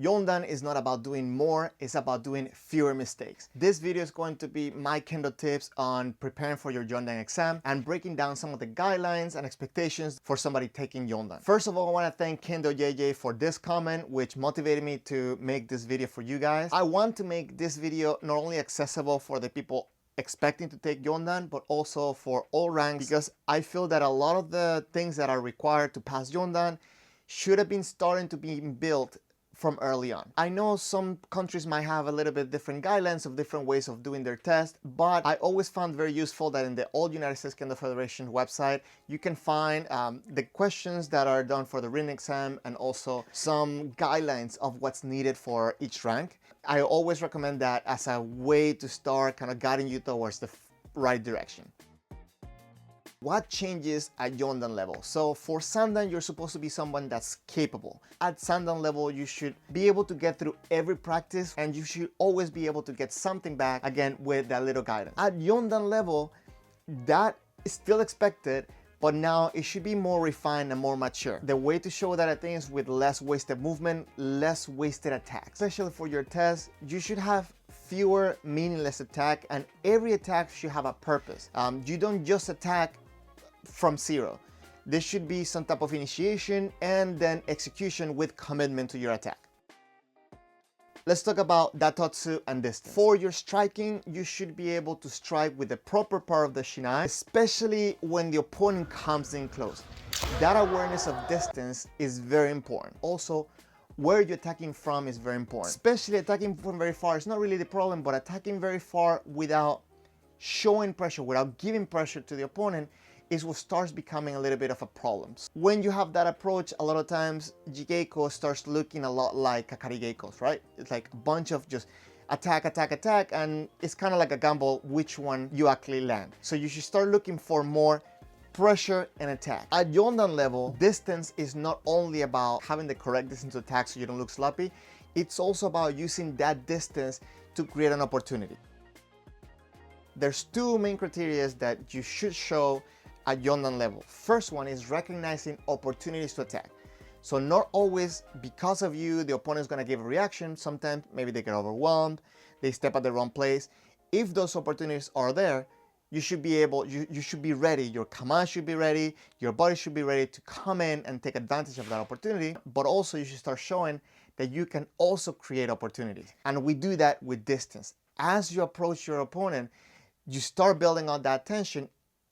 Yondan is not about doing more, it's about doing fewer mistakes. This video is going to be my Kendo tips on preparing for your yondan exam and breaking down some of the guidelines and expectations for somebody taking yondan. First of all, I want to thank Kendo JJ for this comment, which motivated me to make this video for you guys. I want to make this video not only accessible for the people expecting to take yondan, but also for all ranks, because I feel that a lot of the things that are required to pass yondan should have been starting to be built from early on. I know some countries might have a little bit different guidelines of different ways of doing their test, but I always found very useful that in the All United States Kendo Federation website, you can find the questions that are done for the written exam and also some guidelines of what's needed for each rank. I always recommend that as a way to start kind of guiding you towards the right direction. What changes at yondan level? So for sandan, you're supposed to be someone that's capable. At sandan level, you should be able to get through every practice and you should always be able to get something back, again, with that little guidance. At yondan level, that is still expected, but now it should be more refined and more mature. The way to show that, I think, is with less wasted movement, less wasted attack. Especially for your test, you should have fewer meaningless attack, and every attack should have a purpose. You don't just attack from zero. There should be some type of initiation and then execution with commitment to your attack. Let's talk about daitotsu and distance. For your striking, you should be able to strike with the proper part of the shinai, especially when the opponent comes in close. That awareness of distance is very important. Also, where you're attacking from is very important. Especially attacking from very far is not really the problem, but attacking very far without showing pressure, without giving pressure to the opponent, is what starts becoming a little bit of a problem. When you have that approach, a lot of times jigeiko starts looking a lot like kakari geikos, right? It's like a bunch of just attack, attack, attack, and it's kind of like a gamble which one you actually land. So you should start looking for more pressure and attack. At yondan level, distance is not only about having the correct distance to attack so you don't look sloppy, it's also about using that distance to create an opportunity. There's two main criteria that you should show at yondan level. First one is recognizing opportunities to attack. So not always because of you, the opponent is going to give a reaction. Sometimes maybe they get overwhelmed, they step at the wrong place. If those opportunities are there, you should be able, you should be ready. Your command should be ready. Your body should be ready to come in and take advantage of that opportunity. But also you should start showing that you can also create opportunities. And we do that with distance. As you approach your opponent, you start building on that tension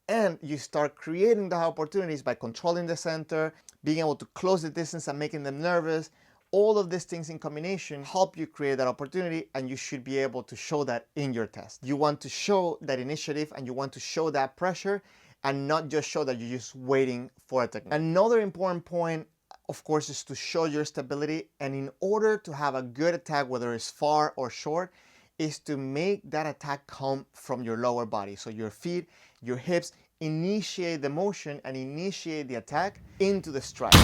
and you start creating the opportunities by controlling the center, being able to close the distance and making them nervous. All of these things in combination help you create that opportunity, and you should be able to show that in your test. You want to show that initiative and you want to show that pressure and not just show that you're just waiting for a technique. Another important point, of course, is to show your stability, and in order to have a good attack, whether it's far or short, is to make that attack come from your lower body. So your feet, your hips, initiate the motion and initiate the attack into the strike.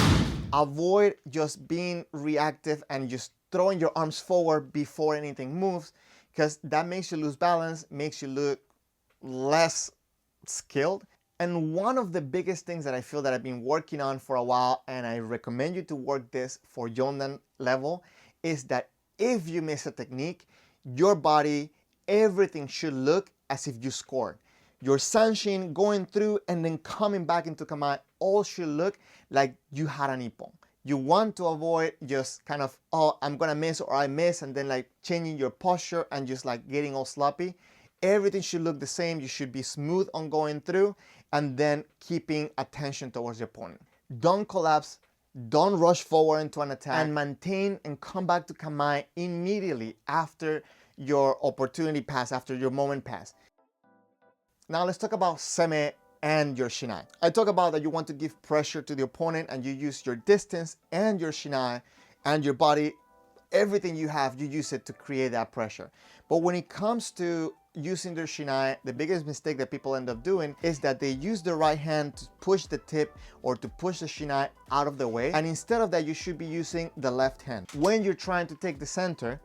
Avoid just being reactive and just throwing your arms forward before anything moves, because that makes you lose balance, makes you look less skilled. And one of the biggest things that I feel that I've been working on for a while, and I recommend you to work this for yondan level, is that if you miss a technique, your body, everything should look as if you scored. Your sanshin going through and then coming back into kamae all should look like you had an ippon. You want to avoid just kind of, oh, I'm gonna miss or I miss, and then like changing your posture and just like getting all sloppy. Everything should look the same. You should be smooth on going through and then keeping attention towards your opponent. Don't collapse. Don't rush forward into an attack, and maintain and come back to kamae immediately after your opportunity pass, after your moment pass. Now let's talk about seme and your shinai. I talk about that you want to give pressure to the opponent and you use your distance and your shinai and your body, everything you have, you use it to create that pressure. But when it comes to using their shinai, the biggest mistake that people end up doing is that they use the right hand to push the tip or to push the shinai out of the way. And instead of that, you should be using the left hand. When you're trying to take the center,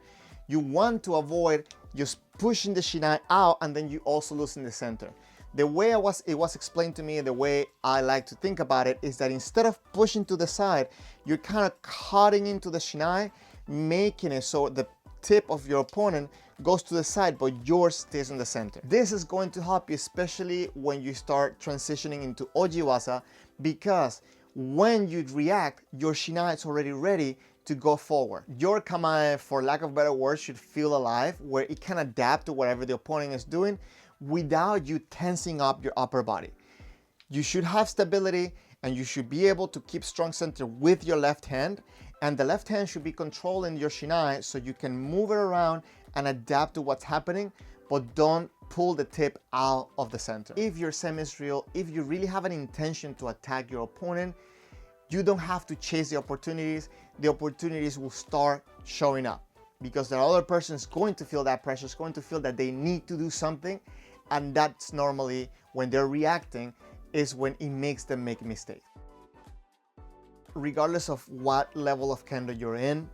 you want to avoid just pushing the shinai out and then you also losing the center. The way it was explained to me, the way I like to think about it, is that instead of pushing to the side, you're kind of cutting into the shinai, making it so the tip of your opponent goes to the side, but yours stays in the center. This is going to help you, especially when you start transitioning into ojiwasa, because when you react, your shinai is already ready to go forward. Your kamae, for lack of better words, should feel alive, where it can adapt to whatever the opponent is doing without you tensing up your upper body. You should have stability, and you should be able to keep strong center with your left hand, and the left hand should be controlling your shinai so you can move it around and adapt to what's happening, but don't pull the tip out of the center. If your seme is real, if you really have an intention to attack your opponent, you don't have to chase the opportunities. The opportunities will start showing up because the other person is going to feel that pressure, is going to feel that they need to do something, and that's normally when they're reacting is when it makes them make mistakes. Regardless of what level of kendo you're in,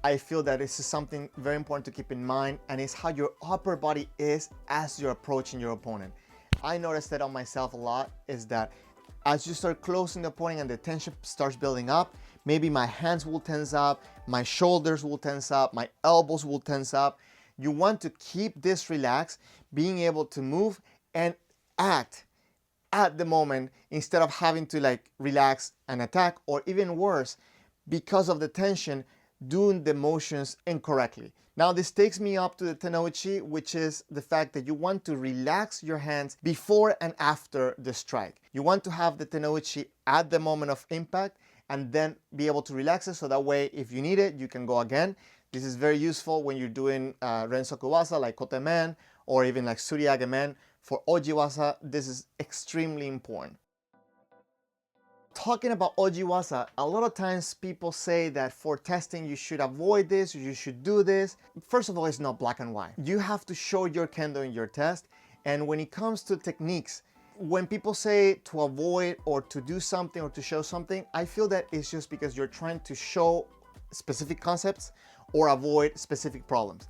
I feel that this is something very important to keep in mind, and it's how your upper body is as you're approaching your opponent. I noticed that on myself a lot, is that as you start closing the opponent and the tension starts building up, maybe my hands will tense up, my shoulders will tense up, my elbows will tense up. You want to keep this relaxed, being able to move and act at the moment instead of having to like relax and attack, or even worse, because of the tension, doing the motions incorrectly. Now this takes me up to the tenouchi, which is the fact that you want to relax your hands before and after the strike. You want to have the tenouchi at the moment of impact and then be able to relax it, so that way if you need it, you can go again. This is very useful when you're doing rensokuwasa like kotemen or even like suriage-men. For ojiwasa, this is extremely important. Talking about ojiwasa, a lot of times people say that for testing you should avoid this, or you should do this. First of all, it's not black and white. You have to show your kendo in your test, and when it comes to techniques, when people say to avoid or to do something or to show something, I feel that it's just because you're trying to show specific concepts or avoid specific problems.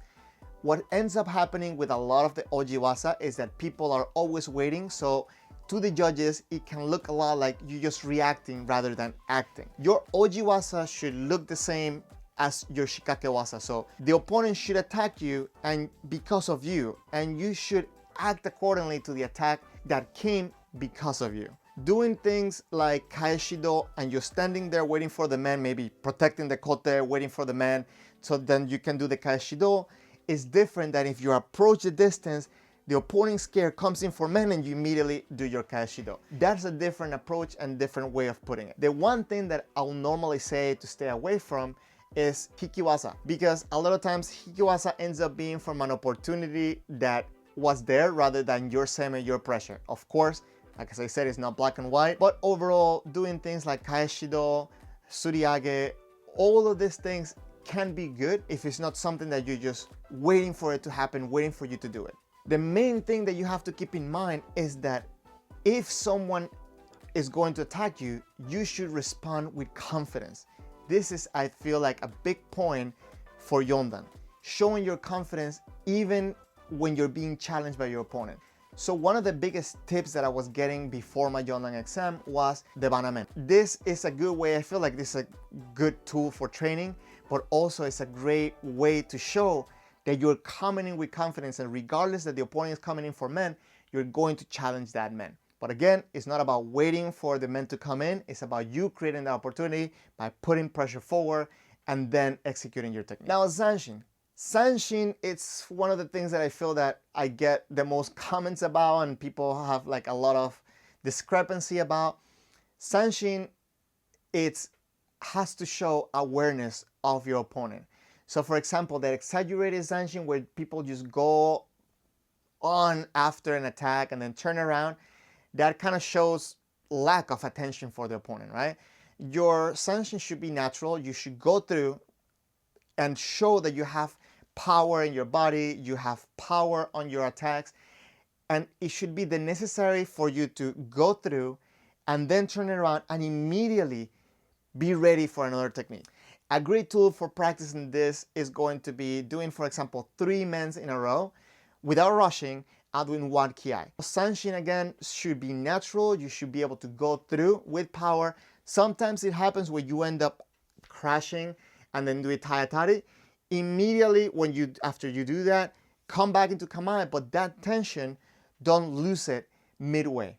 What ends up happening with a lot of the ojiwasa is that people are always waiting, so to the judges, it can look a lot like you're just reacting rather than acting. Your ojiwasa should look the same as your shikakewasa. So the opponent should attack you and because of you, and you should act accordingly to the attack that came because of you. Doing things like kaeshido and you're standing there waiting for the man, maybe protecting the kote, waiting for the man, so then you can do the kaeshido, is different than if you approach the distance, the opponent scare comes in for men and you immediately do your kaeshido. That's a different approach and different way of putting it. The one thing that I'll normally say to stay away from is hikiwasa, because a lot of times hikiwasa ends up being from an opportunity that was there rather than your seme, your pressure. Of course, like as I said, it's not black and white, but overall doing things like kaeshido, suriage, all of these things can be good if it's not something that you're just waiting for it to happen, waiting for you to do it. The main thing that you have to keep in mind is that if someone is going to attack you, you should respond with confidence. This is, I feel like, a big point for yondan, showing your confidence even when you're being challenged by your opponent. So one of the biggest tips that I was getting before my yondan exam was the banamen. This is a good way, I feel like this is a good tool for training, but also it's a great way to show that you're coming in with confidence, and regardless that the opponent is coming in for men, you're going to challenge that man. But again, it's not about waiting for the men to come in, it's about you creating the opportunity by putting pressure forward and then executing your technique. Now, zanshin. Zanshin, it's one of the things that I feel that I get the most comments about and people have like a lot of discrepancy about. Zanshin, it has to show awareness of your opponent. So for example, the exaggerated zanshin where people just go on after an attack and then turn around, that kind of shows lack of attention for the opponent, right? Your zanshin should be natural. You should go through and show that you have power in your body, you have power on your attacks, and it should be the necessary for you to go through and then turn it around and immediately be ready for another technique. A great tool for practicing this is going to be doing, for example, 3 mens in a row without rushing and doing 1 kiai. Zanshin again should be natural. You should be able to go through with power. Sometimes it happens where you end up crashing and then do a tai-atari. Immediately after you do that, come back into kamae, but that tension, don't lose it midway.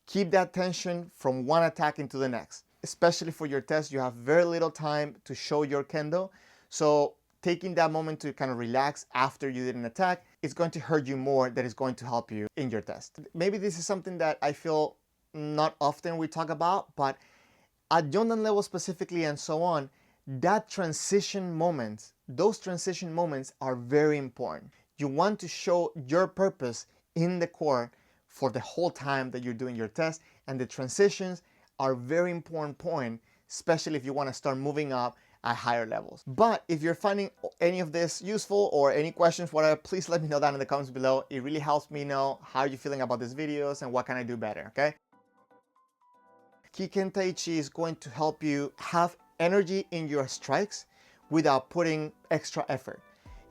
Keep that tension from one attack into the next. Especially for your test, you have very little time to show your kendo. So taking that moment to kind of relax after you did an attack is going to hurt you more than it's going to help you in your test. Maybe this is something that I feel not often we talk about, but at yondan level specifically and so on, that transition moments, those transition moments are very important. You want to show your purpose in the core for the whole time that you're doing your test, and the transitions are a very important point, especially if you want to start moving up at higher levels. But if you're finding any of this useful or any questions, whatever, please let me know down in the comments below. It really helps me know how you're feeling about these videos and what can I do better, okay? Kiken Tai Chi is going to help you have energy in your strikes without putting extra effort.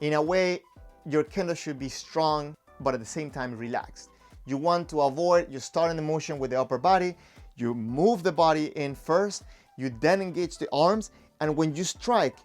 In a way, your kendo should be strong, but at the same time relaxed. You want to avoid, you start in the motion with the upper body, you move the body in first, you then engage the arms, and when you strike,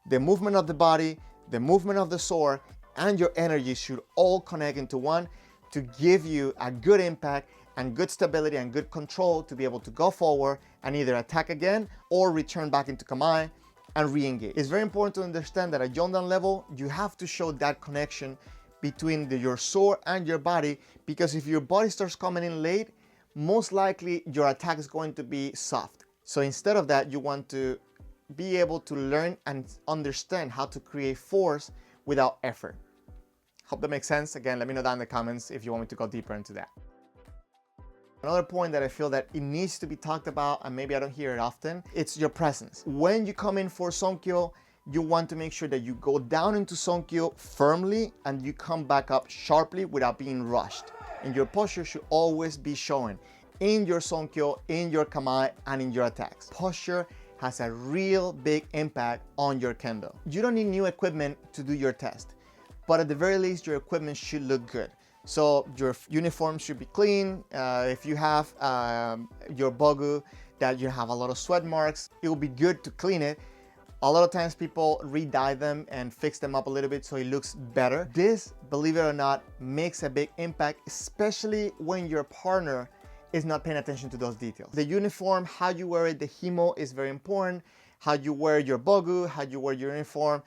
the movement of the body, the movement of the sword, and your energy should all connect into one to give you a good impact and good stability and good control to be able to go forward and either attack again or return back into kamae and re-engage. It's very important to understand that at yondan level, you have to show that connection between your sword and your body, because if your body starts coming in late, most likely your attack is going to be soft. So instead of that, you want to be able to learn and understand how to create force without effort. Hope that makes sense. Again, let me know down in the comments if you want me to go deeper into that. Another point that I feel that it needs to be talked about, and maybe I don't hear it often, it's your presence. When you come in for Sonkyo, you want to make sure that you go down into Sonkyo firmly and you come back up sharply without being rushed. And your posture should always be showing in your Sonkyo, in your kamae, and in your attacks. Posture has a real big impact on your kendo. You don't need new equipment to do your test, but at the very least, your equipment should look good. So your uniform should be clean. If you have your bogu that you have a lot of sweat marks, it will be good to clean it. A lot of times people re-dye them and fix them up a little bit so it looks better. This, believe it or not, makes a big impact, especially when your partner is not paying attention to those details. The uniform, how you wear it, the himo is very important. How you wear your bogu, how you wear your uniform,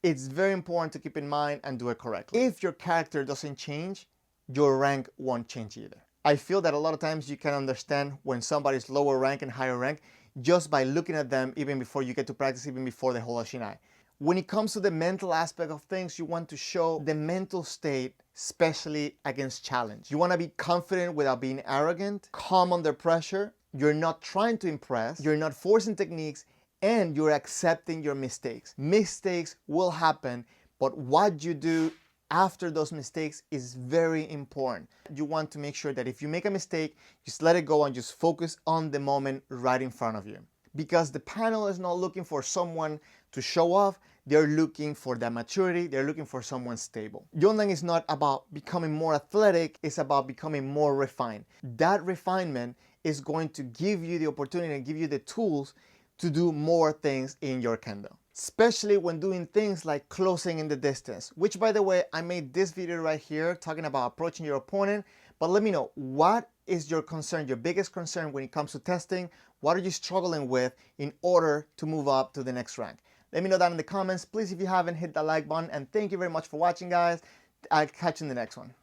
it's very important to keep in mind and do it correctly. If your character doesn't change, your rank won't change either. I feel that a lot of times you can understand when somebody's lower rank and higher rank just by looking at them even before you get to practice, even before the whole shinai. When it comes to the mental aspect of things, you want to show the mental state, especially against challenge. You want to be confident without being arrogant, calm under pressure. You're not trying to impress, you're not forcing techniques, and you're accepting your mistakes. Mistakes will happen, but what you do after those mistakes is very important. You want to make sure that if you make a mistake, just let it go and just focus on the moment right in front of you. Because the panel is not looking for someone to show off, they're looking for that maturity, they're looking for someone stable. Yondan is not about becoming more athletic, it's about becoming more refined. That refinement is going to give you the opportunity and give you the tools to do more things in your kendo. Especially when doing things like closing in the distance, which by the way, I made this video right here talking about approaching your opponent, but let me know, what is your concern, your biggest concern when it comes to testing? What are you struggling with in order to move up to the next rank? Let me know down in the comments. Please, if you haven't, hit the like button, and thank you very much for watching, guys. I'll catch you in the next one.